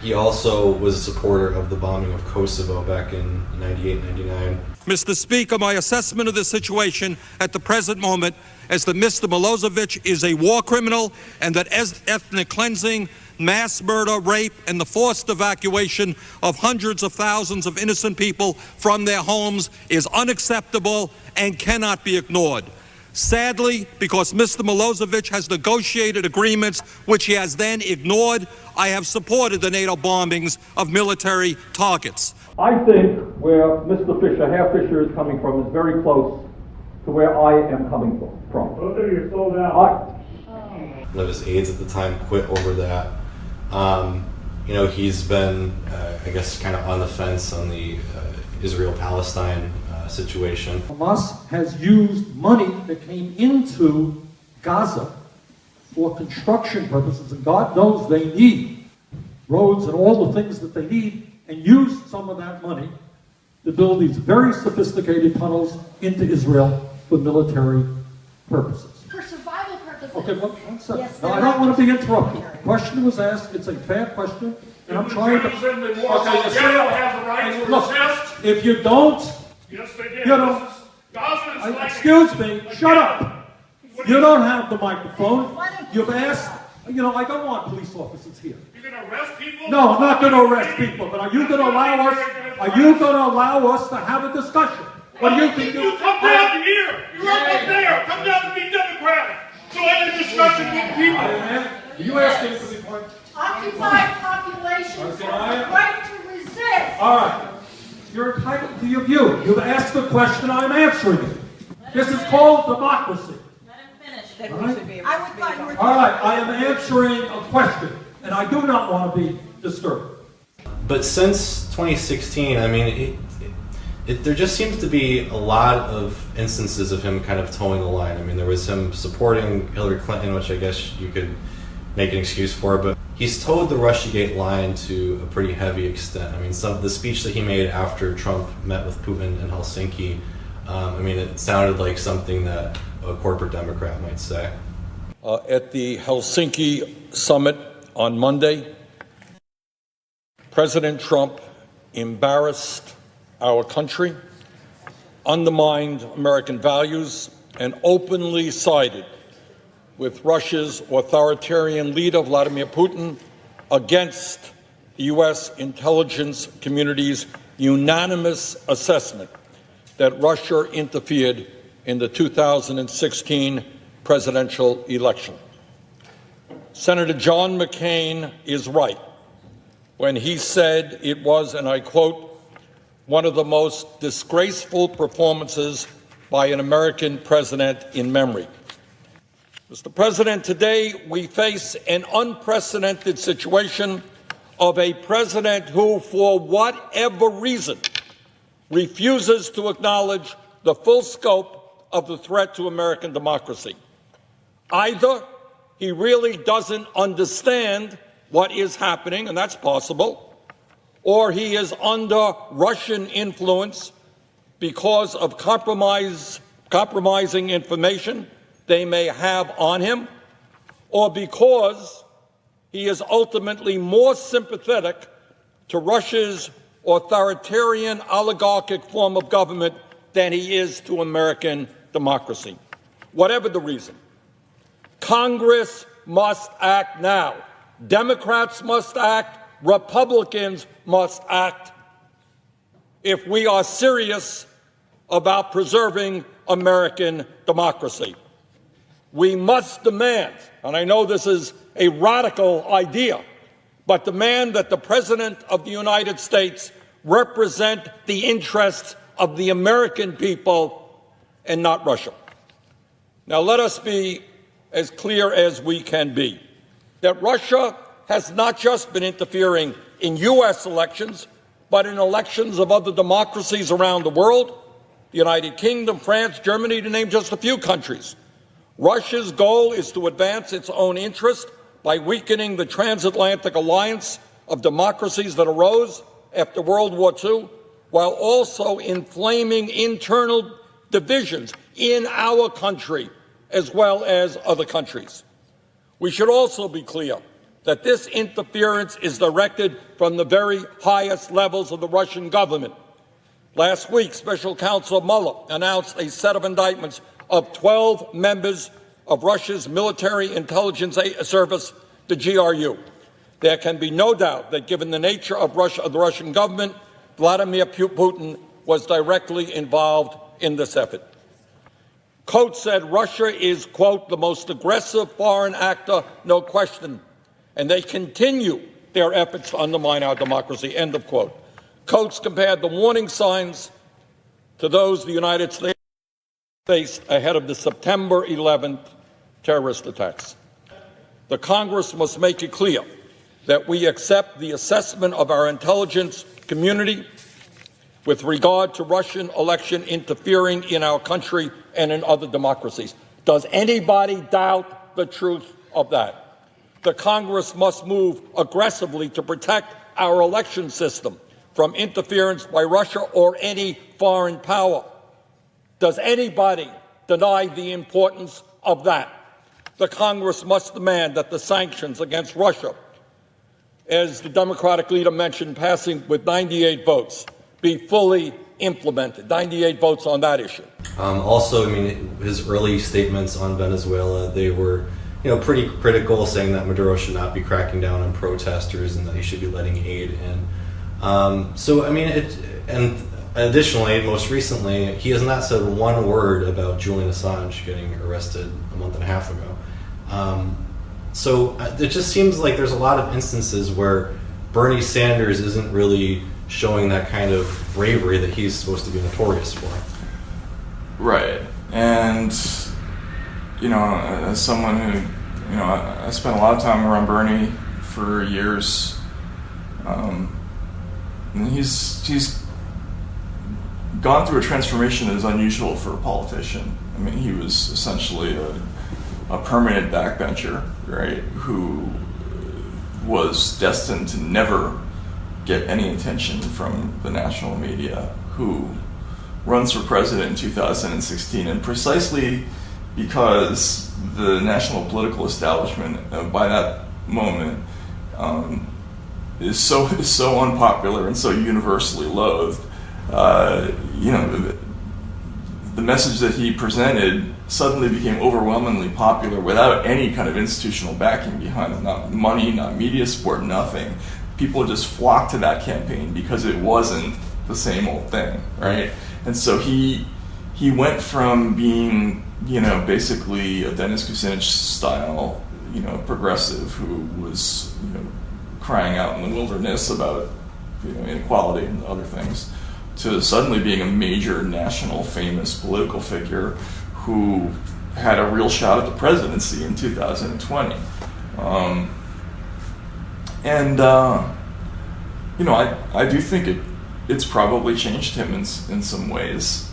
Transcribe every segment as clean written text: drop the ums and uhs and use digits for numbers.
He also was a supporter of the bombing of Kosovo back in 98, 99. Mr. Speaker, my assessment of the situation at the present moment is that Mr. Milosevic is a war criminal and that ethnic cleansing, mass murder, rape, and the forced evacuation of hundreds of thousands of innocent people from their homes is unacceptable and cannot be ignored. Sadly, because Mr. Milosevic has negotiated agreements which he has then ignored, I have supported the NATO bombings of military targets. I think where Mr. Fisher is coming from is very close to where I am coming from. Both of you sold out. One of his aides at the time quit over that. He's been, I guess, kind of on the fence on the Israel-Palestine situation. Hamas has used money that came into Gaza for construction purposes, and God knows they need roads and all the things that they need, and used some of that money to build these very sophisticated tunnels into Israel for military purposes. For survival purposes. Okay, one second. Yes, now, I don't want to be interrupted. The question was asked. It's a fair question, and I'm trying to... Okay, Israel has the right to resist. If you don't... Yes, they did. You know, excuse me, shut up. You don't have the microphone. You've asked, I don't want police officers here. You're going to arrest people? No, I'm not going to arrest people, but are you going to allow us to have a discussion? What do you think? You come down here. You're up there. Come down and be Democratic. So I have a discussion with people. Are you asking for the point? Occupied populations have the right to resist. All right. You're entitled to your view. You've asked the question, I'm answering it. This is called democracy. Let him finish. All right? All right, I am answering a question, and I do not want to be disturbed. But since 2016, I mean, there just seems to be a lot of instances of him kind of towing the line. I mean, there was him supporting Hillary Clinton, which I guess you could make an excuse for, but he's towed the Russiagate line to a pretty heavy extent. I mean, the speech that he made after Trump met with Putin in Helsinki, it sounded like something that a corporate Democrat might say. At the Helsinki summit on Monday, President Trump embarrassed our country, undermined American values, and openly sided with Russia's authoritarian leader, Vladimir Putin, against the U.S. intelligence community's unanimous assessment that Russia interfered in the 2016 presidential election. Senator John McCain is right when he said it was, and I quote, one of the most disgraceful performances by an American president in memory. Mr. President, today we face an unprecedented situation of a president who, for whatever reason, refuses to acknowledge the full scope of the threat to American democracy. Either he really doesn't understand what is happening, and that's possible, or he is under Russian influence because of compromising information they may have on him, or because he is ultimately more sympathetic to Russia's authoritarian oligarchic form of government than he is to American democracy. Whatever the reason, Congress must act now. Democrats must act. Republicans must act if we are serious about preserving American democracy. We must demand, and I know this is a radical idea, but demand that the President of the United States represent the interests of the American people and not Russia. Now, let us be as clear as we can be that Russia has not just been interfering in U.S. elections, but in elections of other democracies around the world, the United Kingdom, France, Germany, to name just a few countries. Russia's goal is to advance its own interest by weakening the transatlantic alliance of democracies that arose after World War II, while also inflaming internal divisions in our country as well as other countries. We should also be clear that this interference is directed from the very highest levels of the Russian government. Last week, Special Counsel Mueller announced a set of indictments of 12 members of Russia's military intelligence service, the GRU. There can be no doubt that given the nature of the Russian government, Vladimir Putin was directly involved in this effort. Coates said Russia is, quote, the most aggressive foreign actor, no question, and they continue their efforts to undermine our democracy, end of quote. Coates compared the warning signs to those the United States faced ahead of the September 11th terrorist attacks. The Congress must make it clear that we accept the assessment of our intelligence community with regard to Russian election interfering in our country and in other democracies. Does anybody doubt the truth of that? The Congress must move aggressively to protect our election system from interference by Russia or any foreign power. Does anybody deny the importance of that? The Congress must demand that the sanctions against Russia, as the Democratic leader mentioned, passing with 98 votes, be fully implemented. 98 votes on that issue. Also, I mean, his early statements on Venezuela, they were, pretty critical, saying that Maduro should not be cracking down on protesters and that he should be letting aid in. And additionally, most recently, he has not said one word about Julian Assange getting arrested a month and a half ago. So it just seems like there's a lot of instances where Bernie Sanders isn't really showing that kind of bravery that he's supposed to be notorious for. Right. And, as someone who, I spent a lot of time around Bernie for years, and he's gone through a transformation that is unusual for a politician. I mean, he was essentially a permanent backbencher, right, who was destined to never get any attention from the national media, who runs for president in 2016, and precisely because the national political establishment by that moment is so unpopular and so universally loathed, the message that he presented suddenly became overwhelmingly popular without any kind of institutional backing behind it, not money, not media support, nothing. People just flocked to that campaign because it wasn't the same old thing, right? And so he went from being, basically a Dennis Kucinich style, progressive who was, crying out in the wilderness about, inequality and other things, to suddenly being a major national famous political figure who had a real shot at the presidency in 2020. I do think it's probably changed him in some ways.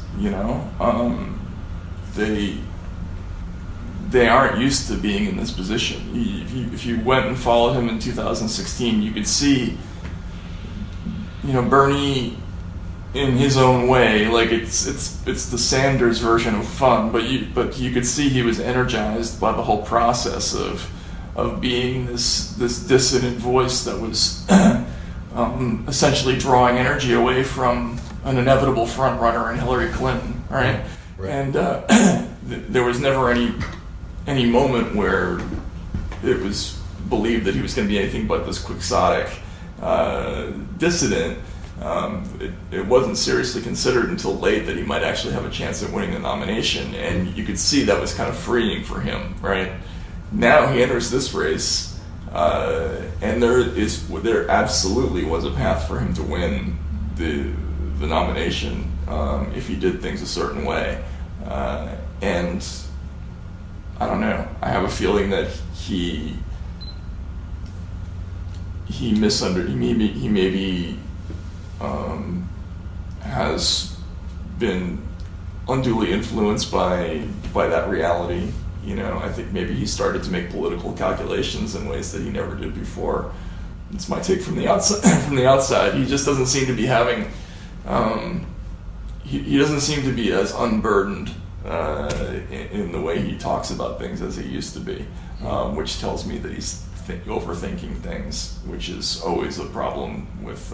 They aren't used to being in this position. If you went and followed him in 2016, you could see, Bernie in his own way, like it's the Sanders version of fun, but you could see he was energized by the whole process of being this dissident voice that was essentially drawing energy away from an inevitable front runner in Hillary Clinton, right? And there was never any moment where it was believed that he was going to be anything but this quixotic dissident. It wasn't seriously considered until late that he might actually have a chance at winning the nomination, and you could see that was kind of freeing for him, right? Now he enters this race, and there absolutely was a path for him to win the nomination if he did things a certain way, and I don't know. I have a feeling that he maybe has been unduly influenced by that reality. I think maybe he started to make political calculations in ways that he never did before. It's my take from the outside. From the outside, he just doesn't seem to be having. He doesn't seem to be as unburdened in the way he talks about things as he used to be, which tells me that he's overthinking things, which is always a problem with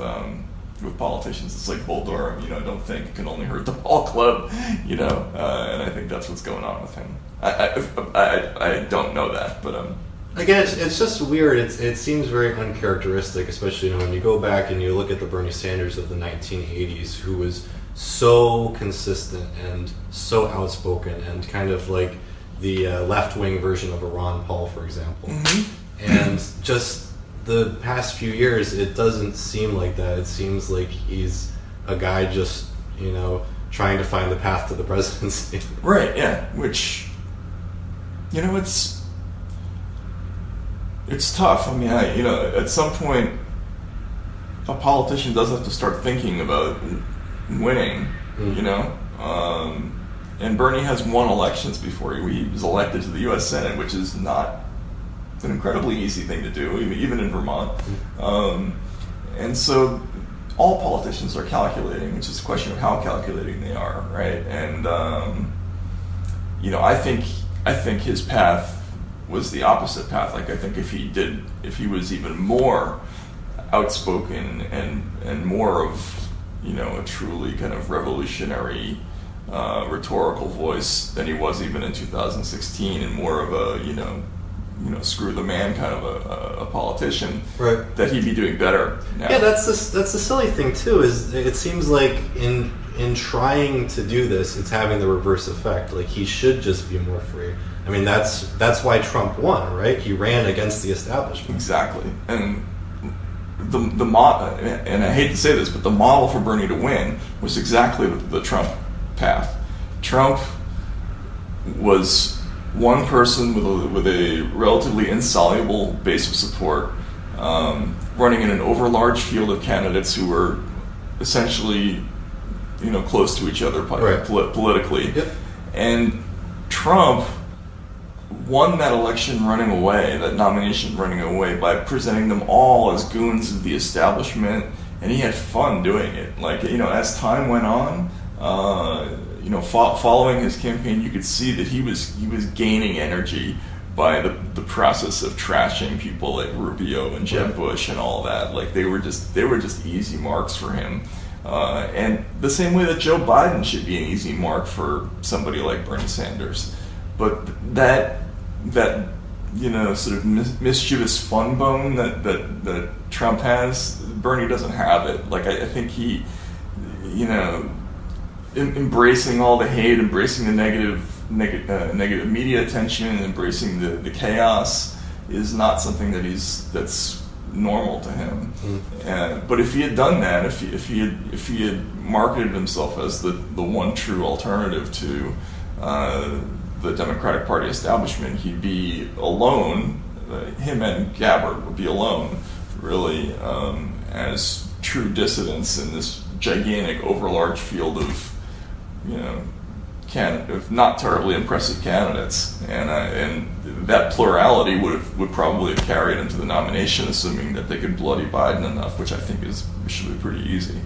politicians. It's like Bull Durham, don't think, it can only hurt the ball club, and I think that's what's going on with him. I don't know that, but again, it's just weird. It seems very uncharacteristic, especially when you go back and you look at the Bernie Sanders of the 1980s, who was so consistent and so outspoken and kind of like the left-wing version of a Ron Paul, for example. Mm-hmm. And just the past few years, it doesn't seem like that. It seems like he's a guy just, trying to find the path to the presidency. Right, yeah, which, it's tough. I mean, at some point, a politician does have to start thinking about winning, and Bernie has won elections before. He was elected to the U.S. Senate, which is not an incredibly easy thing to do, even in Vermont. And so all politicians are calculating, which is a question of how calculating they are, right? And I think his path was the opposite path. Like, I think if he was even more outspoken and more of a truly kind of revolutionary rhetorical voice than he was even in 2016, and more of a screw the man kind of a politician, right, that he'd be doing better now. Yeah, that's the silly thing too. Is it seems like in trying to do this, it's having the reverse effect. Like, he should just be more free. I mean, that's why Trump won, right? He ran against the establishment. Exactly, and the model, and I hate to say this, but the model for Bernie to win was exactly the Trump path. Trump was one person with a relatively insoluble base of support, running in an overlarge field of candidates who were essentially, close to each other politically. Yep. And Trump won that election running away, that nomination running away, by presenting them all as goons of the establishment, and he had fun doing it. Like, as time went on, following his campaign, you could see that he was gaining energy by the process of trashing people like Rubio and Jeb Bush and all that. Like, they were just easy marks for him. And the same way that Joe Biden should be an easy mark for somebody like Bernie Sanders. But that sort of mischievous fun bone that Trump has, Bernie doesn't have it. Like, I think he, embracing all the hate, embracing the negative media attention, embracing the chaos is not something that's normal to him. But if he had done that, if he had marketed himself as the one true alternative to the Democratic Party establishment, he'd be alone. Him and Gabbard would be alone, really, as true dissidents in this gigantic, overlarge field of, of not terribly impressive candidates, and that plurality would probably have carried him to the nomination, assuming that they could bloody Biden enough, which I think should be pretty easy.